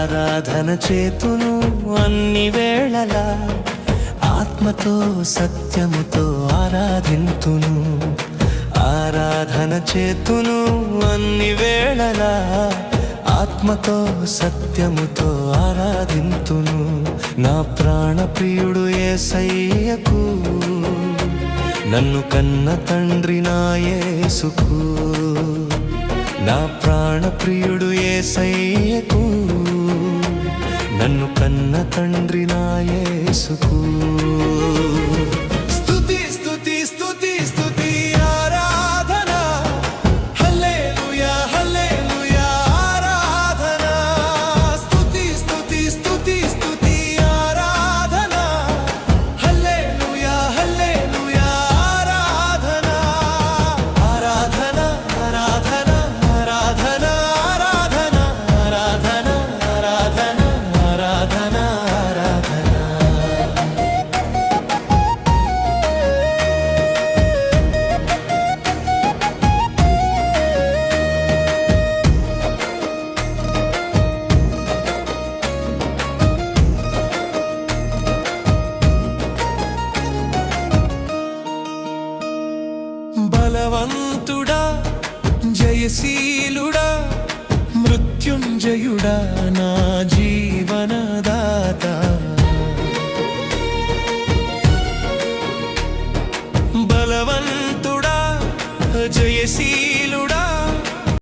ఆరాధన చేతును అన్ని వేళలా, ఆత్మతో సత్యముతో ఆరాధింతును. ఆరాధన చేతును అన్ని వేళలా, ఆత్మతో సత్యముతో ఆరాధింతును. నా ప్రాణ ప్రియుడు యేసయ్యకు, నన్ను కన్న తండ్రి నా యేసుకు. నా ప్రాణ ప్రియుడు యేసయ్యకు, నన్ను కన్న తండ్రి నా యేసుకు. స్తుతి స్తుతి స్తుతి స్తుతి ఆరాధన, హల్లెలూయా హల్లెలూయా ఆరాధన. స్తుతి స్తుతి స్తుతి స్తుతి ఆరాధన, హల్లెలూయా హల్లెలూయా ఆరాధన. ఆరాధన ఆరాధన ఆరాధన ఆరాధన ఆరాధన ఆరాధన ఆరాధన ఆరాధన. బలవంతుడా జయశీలుడా మృత్యుంజయుడా నా జీవనదాత. బలవంతుడా జయశీలుడా